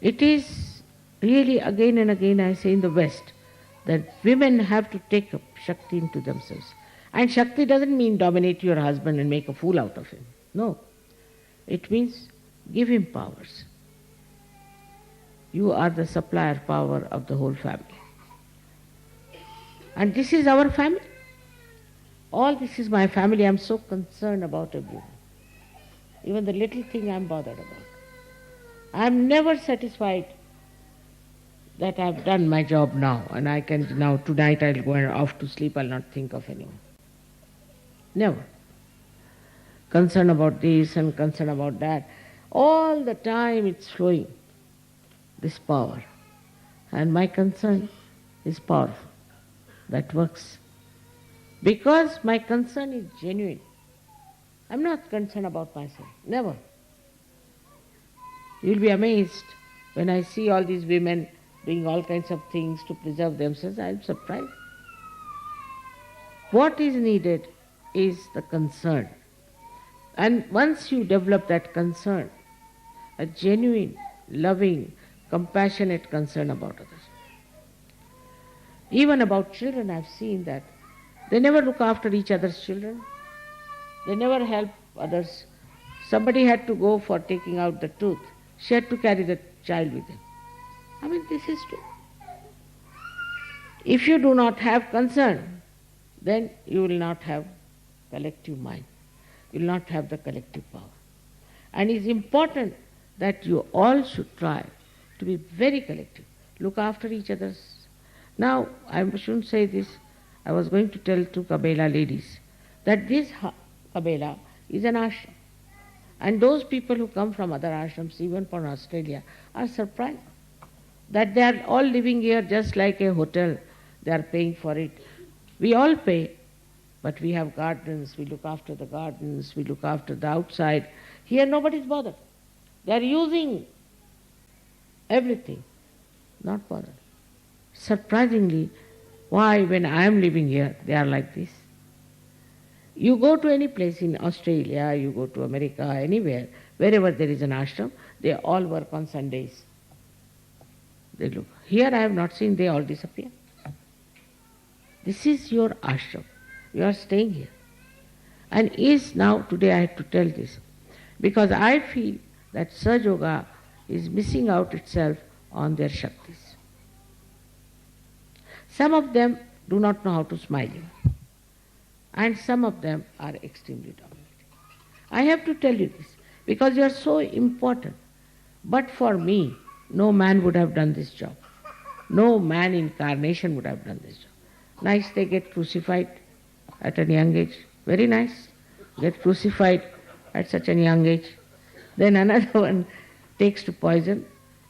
It is really, again and again I say in the West, that women have to take up Shakti into themselves. And Shakti doesn't mean dominate your husband and make a fool out of him. No. It means give him powers. You are the supplier power of the whole family. And this is our family. All this is my family. I am so concerned about everyone. Even the little thing I am bothered about. I am never satisfied that I have done my job now and I can now, tonight I will go off to sleep, I will not think of anyone. Never. Concern about this and concern about that. All the time it's flowing, this power. And my concern is powerful. That works. Because my concern is genuine. I'm not concerned about myself. Never. You'll be amazed when I see all these women doing all kinds of things to preserve themselves. I'm surprised. What is needed is the concern. And once you develop that concern, a genuine, loving, compassionate concern about others. Even about children, I've seen that they never look after each other's children. They never help others. Somebody had to go for taking out the tooth. She had to carry the child with him. I mean, this is true. If you do not have concern, then you will not have collective mind. You will not have the collective power. And it's important that you all should try to be very collective. Look after each other's. Now, I shouldn't say this. I was going to tell to Cabella ladies that this Cabella is an ashram. And those people who come from other ashrams, even from Australia, are surprised that they are all living here just like a hotel. They are paying for it. We all pay, but we have gardens, we look after the gardens, we look after the outside. Here nobody is bothered. They are using everything, not bothered. Surprisingly, why when I am living here, they are like this? You go to any place in Australia, you go to America, anywhere, wherever there is an ashram, they all work on Sundays. They look. Here I have not seen, they all disappear. This is your ashram. You are staying here. And is now, today I have to tell this, because I feel that Sahaja Yoga is missing out itself on their Shaktis. Some of them do not know how to smile even. And some of them are extremely dominating. I have to tell you this, because you are so important. But for me, no man would have done this job. No man incarnation would have done this job. Nice, they get crucified at a young age. Very nice. Get crucified at such a young age. Then another one takes to poison.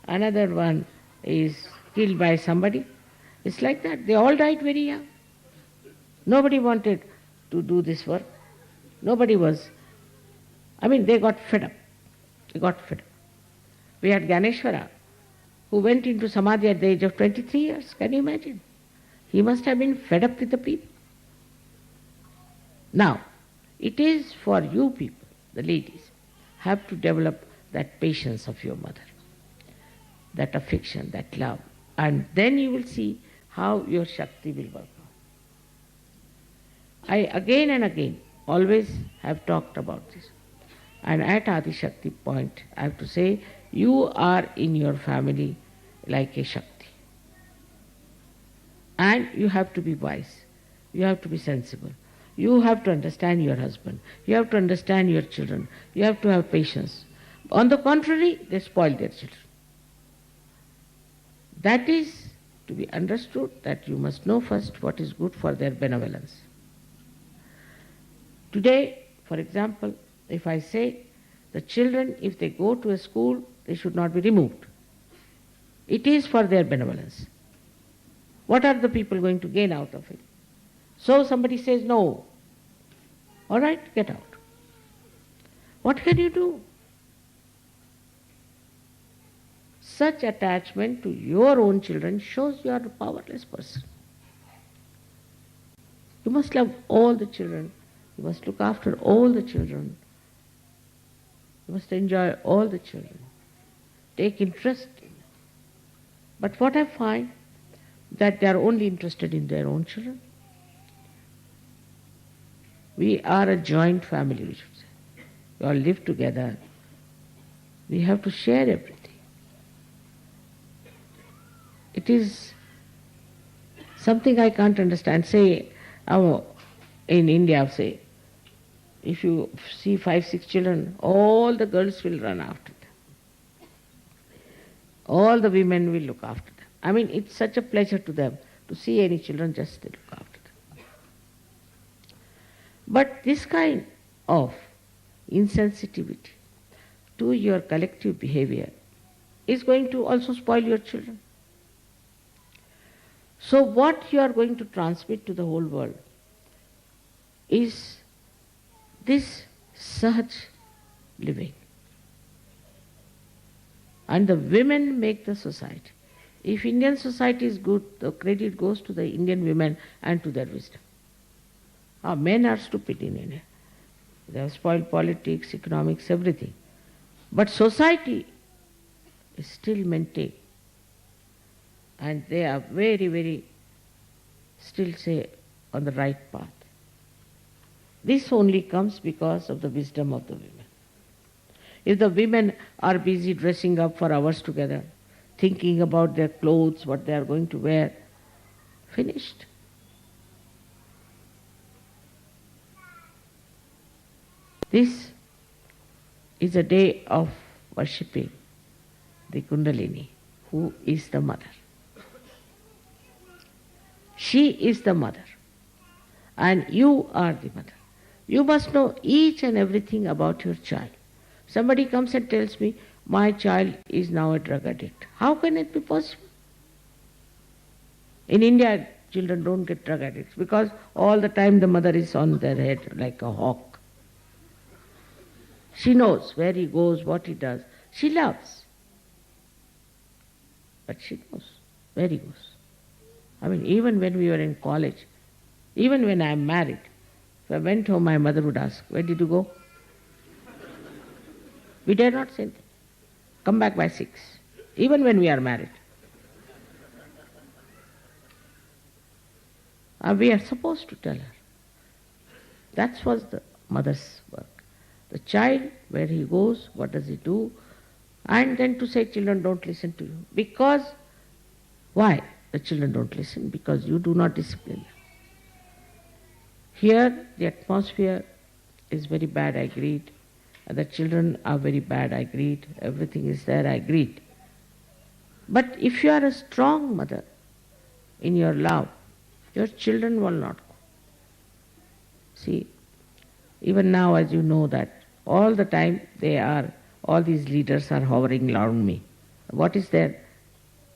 Another one is killed by somebody. It's like that. They all died very young. Nobody wanted to do this work. Nobody was. They got fed up. They got fed up. We had Ganeshwara, who went into Samadhi at the age of 23 years. Can you imagine? He must have been fed up with the people. Now, it is for you people, the ladies, have to develop that patience of your mother, that affection, that love, and then you will see how your Shakti will work out. I again and again always have talked about this. And at Adi Shakti point, I have to say, you are in your family like a Shakti. And you have to be wise. You have to be sensible. You have to understand your husband. You have to understand your children. You have to have patience. On the contrary, they spoil their children. That is to be understood, that you must know first what is good for their benevolence. Today, for example, if I say the children, if they go to a school, they should not be removed. It is for their benevolence. What are the people going to gain out of it? So somebody says, no. All right, get out. What can you do? Such attachment to your own children shows you are a powerless person. You must love all the children. You must look after all the children. You must enjoy all the children. Take interest in them. But what I find, that they are only interested in their own children. We are a joint family, we should say. We all live together. We have to share everything. It is something I can't understand. Say, in India, say, if you see 5, 6 children, all the girls will run after them. All the women will look after them. I mean, it's such a pleasure to them to see any children, just they look after them. But this kind of insensitivity to your collective behavior is going to also spoil your children. So what you are going to transmit to the whole world is this Sahaja living. And the women make the society. If Indian society is good, the credit goes to the Indian women and to their wisdom. Our men are stupid in India. They have spoiled politics, economics, everything. But society is still maintained. And they are very, very, still say, on the right path. This only comes because of the wisdom of the women. If the women are busy dressing up for hours together, thinking about their clothes, what they are going to wear, finished. This is a day of worshipping the Kundalini, who is the mother. She is the mother, and you are the mother. You must know each and everything about your child. Somebody comes and tells me, my child is now a drug addict. How can it be possible? In India, children don't get drug addicts because all the time the mother is on their head like a hawk. She knows where he goes, what he does. She loves. But she knows where he goes. I mean, even when we were in college, even when I am married, if I went home, my mother would ask, where did you go? We dare not say anything. Come back by 6, even when we are married. We are supposed to tell her. That was the mother's work. The child, where he goes, what does he do, and then to say, children don't listen to you. Because, why the children don't listen? Because you do not discipline them. Here, the atmosphere is very bad, I agreed. The children are very bad, I agreed. Everything is there, I agreed. But if you are a strong mother in your love, your children will not go. See, even now, as you know that all the time all these leaders are hovering around me. What is there?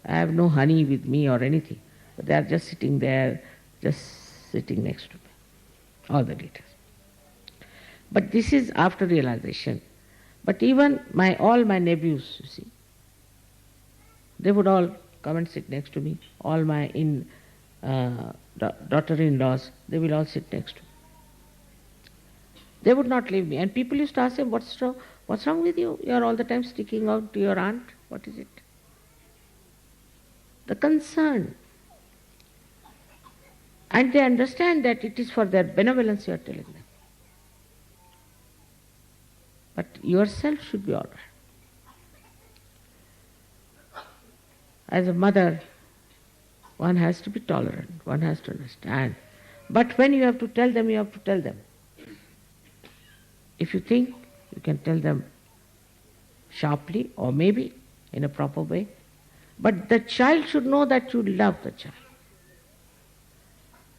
I have no honey with me or anything. But they are just sitting there, just sitting next to me. All the leaders. But this is after realization. But even all my nephews, you see, they would all come and sit next to me. All my daughter-in-laws, they will all sit next to me. They would not leave me. And people used to ask them, what's wrong with you? You are all the time sticking out to your aunt. What is it? The concern. And they understand that it is for their benevolence you are telling them. But yourself should be all right. As a mother, one has to be tolerant, one has to understand. But when you have to tell them, you have to tell them. If you think, you can tell them sharply or maybe in a proper way. But the child should know that you love the child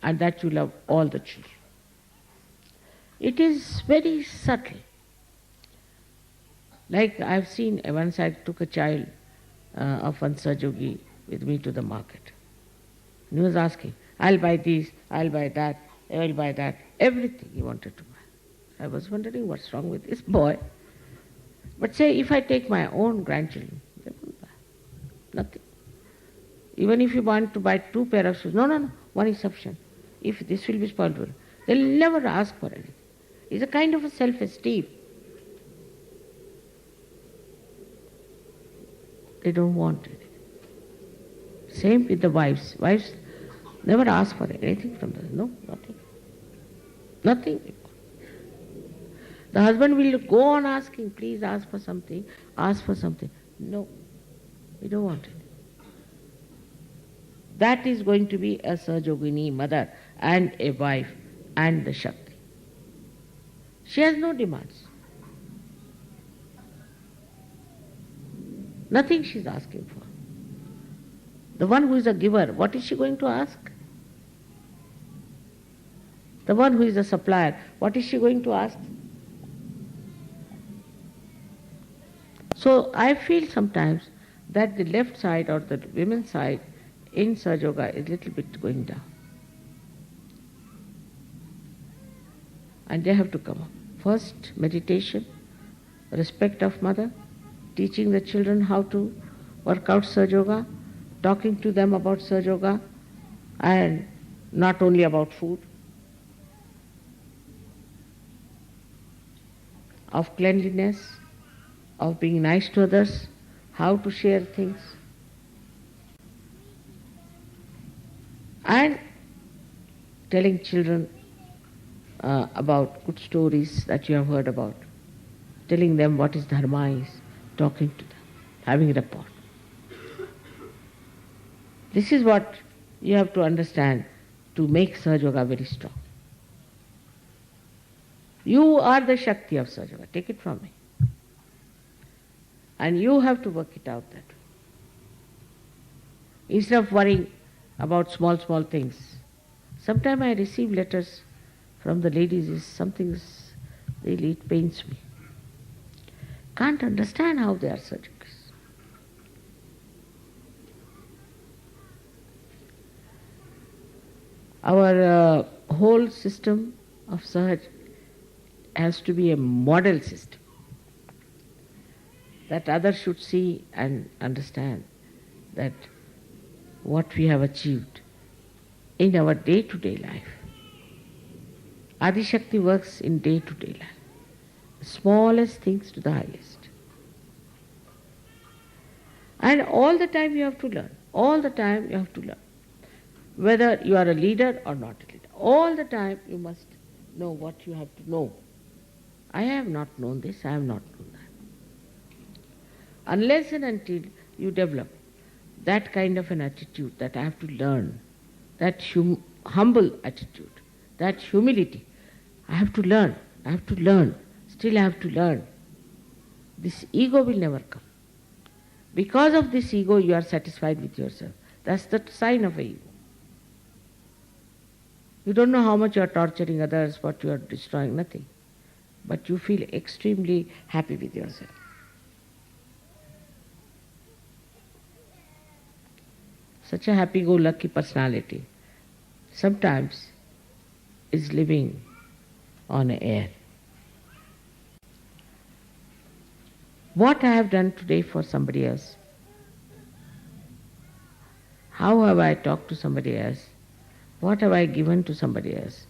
and that you love all the children. It is very subtle. Like I've seen, once I took a child of one Sajogi with me to the market. And he was asking, I'll buy this, I'll buy that, I'll buy that, everything he wanted to buy. I was wondering what's wrong with this boy. But say, if I take my own grandchildren, they won't buy. Nothing. Even if you want to buy 2 pair of shoes, no, one is sufficient. If this will be spoiled, they'll never ask for anything. It's a kind of a self-esteem. They don't want anything. Same with the wives. Wives never ask for anything from them. No, nothing. Nothing. The husband will go on asking, please ask for something, ask for something. No, we don't want it. That is going to be a Sahajogini mother and a wife and the Shakti. She has no demands. Nothing she is asking for. The one who is a giver, what is she going to ask? The one who is a supplier, what is she going to ask? So I feel sometimes that the left side or the women's side in Sahaja Yoga is a little bit going down. And they have to come up. First, meditation, respect of mother, teaching the children how to work out Sahaja Yoga, talking to them about Sahaja Yoga, and not only about food, of cleanliness, of being nice to others, how to share things, and telling children about good stories that you have heard about, telling them what is dharma is, talking to them, having rapport. This is what you have to understand to make Sahaja Yoga very strong. You are the Shakti of Sahaja Yoga, take it from me. And you have to work it out that way. Instead of worrying about small things. Sometimes I receive letters from the ladies, really, it pains me. Can't understand how they are surgical. Our whole system of Sahaj has to be a model system that others should see and understand that what we have achieved in our day-to-day life. Adi Shakti works in day-to-day life. The smallest things to the highest. And all the time you have to learn. All the time you have to learn. Whether you are a leader or not a leader. All the time you must know what you have to know. I have not known this, I have not known that. Unless and until you develop that kind of an attitude that I have to learn, that humble attitude, that humility, I have to learn, still I have to learn. This ego will never come. Because of this ego you are satisfied with yourself. That's the sign of a ego. You don't know how much you are torturing others, what you are destroying, nothing. But you feel extremely happy with yourself. Such a happy-go-lucky personality sometimes is living on air. What I have done today for somebody else, how have I talked to somebody else, what have I given to somebody else?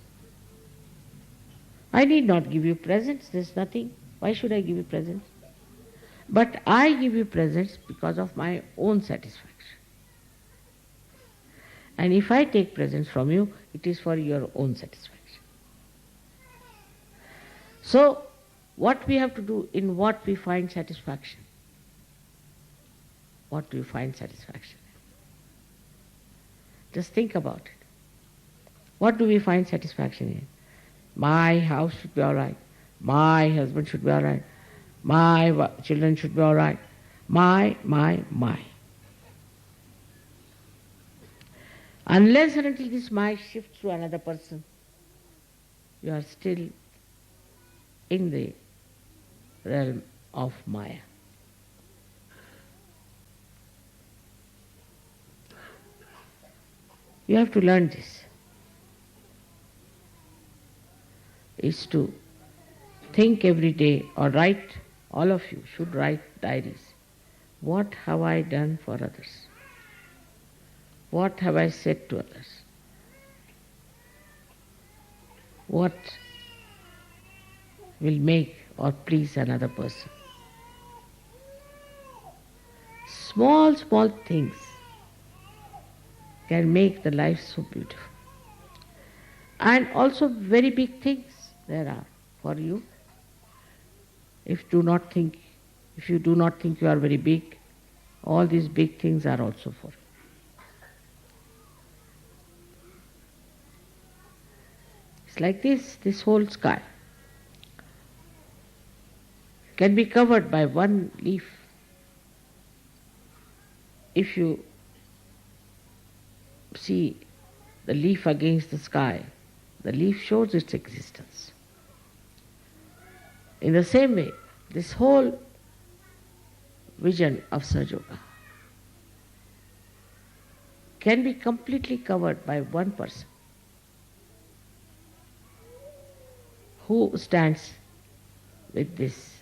I need not give you presents, there's nothing. Why should I give you presents? But I give you presents because of my own satisfaction. And if I take presents from you, it is for your own satisfaction. So, what we have to do, in what we find satisfaction? What do you find satisfaction in? Just think about it. What do we find satisfaction in? My house should be all right. My husband should be all right. My children should be all right. My. Unless and until this my shifts to another person, you are still in the realm of Maya. You have to learn this. Is to think every day, or write, all of you should write diaries. What have I done for others? What have I said to others? What will make or please another person? Small things can make the life so beautiful. And also very big things there are for you. If you do not think you are very big, all these big things are also for you. It's like this whole sky can be covered by one leaf. If you see the leaf against the sky, the leaf shows its existence. In the same way, this whole vision of Sahaja can be completely covered by one person who stands with this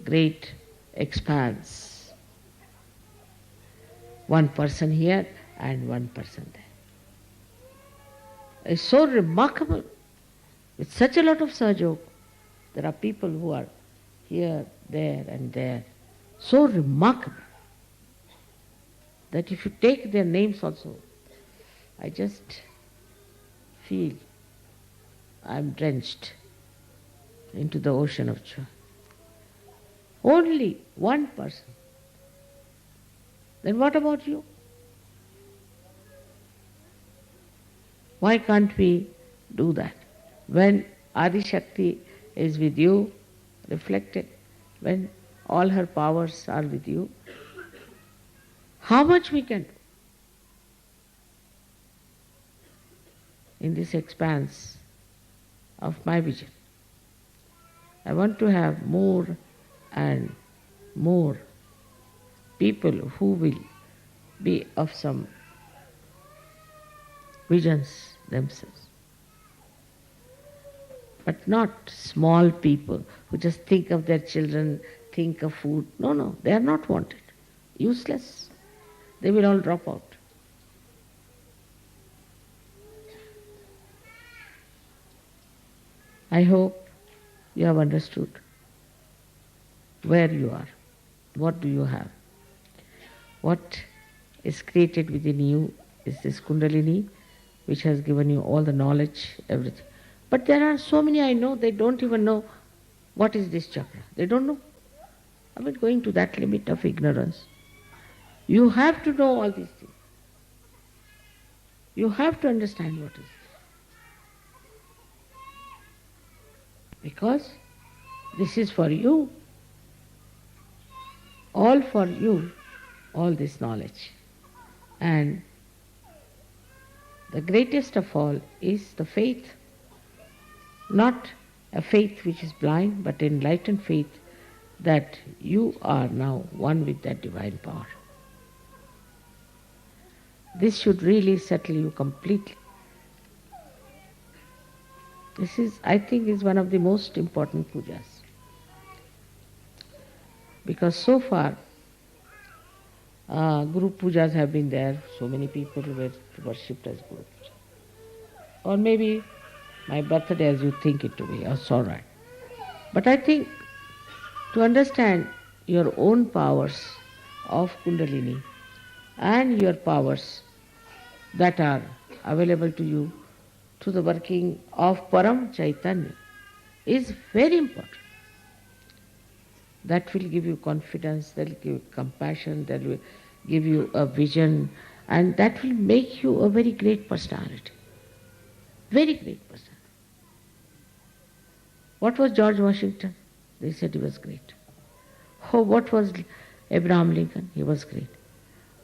great expanse. One person here and one person there. It's so remarkable. With such a lot of Sahaja, there are people who are here, there and there. So remarkable that if you take their names also, I just feel I'm drenched into the ocean of joy. Only one person. Then what about you? Why can't we do that? When Adi Shakti is with you, reflected, when all her powers are with you, how much we can do in this expanse of my vision. I want to have more and more people who will be of some visions themselves. But not small people who just think of their children, think of food. No, they are not wanted. Useless. They will all drop out. I hope you have understood where you are. What do you have? What is created within you is this Kundalini, which has given you all the knowledge, everything. But there are so many I know, they don't even know what is this chakra. They don't know. I mean, going to that limit of ignorance. You have to know all these things. You have to understand what is it. Because this is for you. All for you, all this knowledge. And the greatest of all is the faith. Not a faith which is blind, but enlightened faith that you are now one with that divine power. This should really settle you completely. This is, I think, is one of the most important pujas. Because so far, Guru Pujas have been there, so many people were worshipped as Guru Puja. Or maybe my birthday as you think it to be, it's all right. But I think to understand your own powers of Kundalini and your powers that are available to you through the working of Param Chaitanya is very important. That will give you confidence, that will give you compassion, that will give you a vision, and that will make you a very great personality. Very great personality. What was George Washington? They said he was great. Oh, what was Abraham Lincoln? He was great.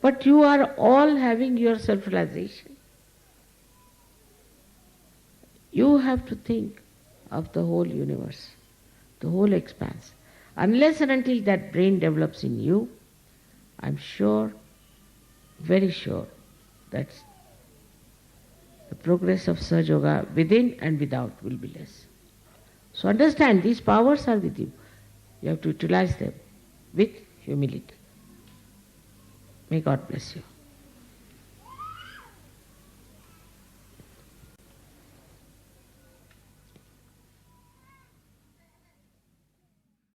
But you are all having your self-realization. You have to think of the whole universe, the whole expanse. Unless and until that brain develops in you, I'm sure, very sure, that the progress of Sahaja Yoga within and without will be less. So understand, these powers are with you. You have to utilize them with humility. May God bless you.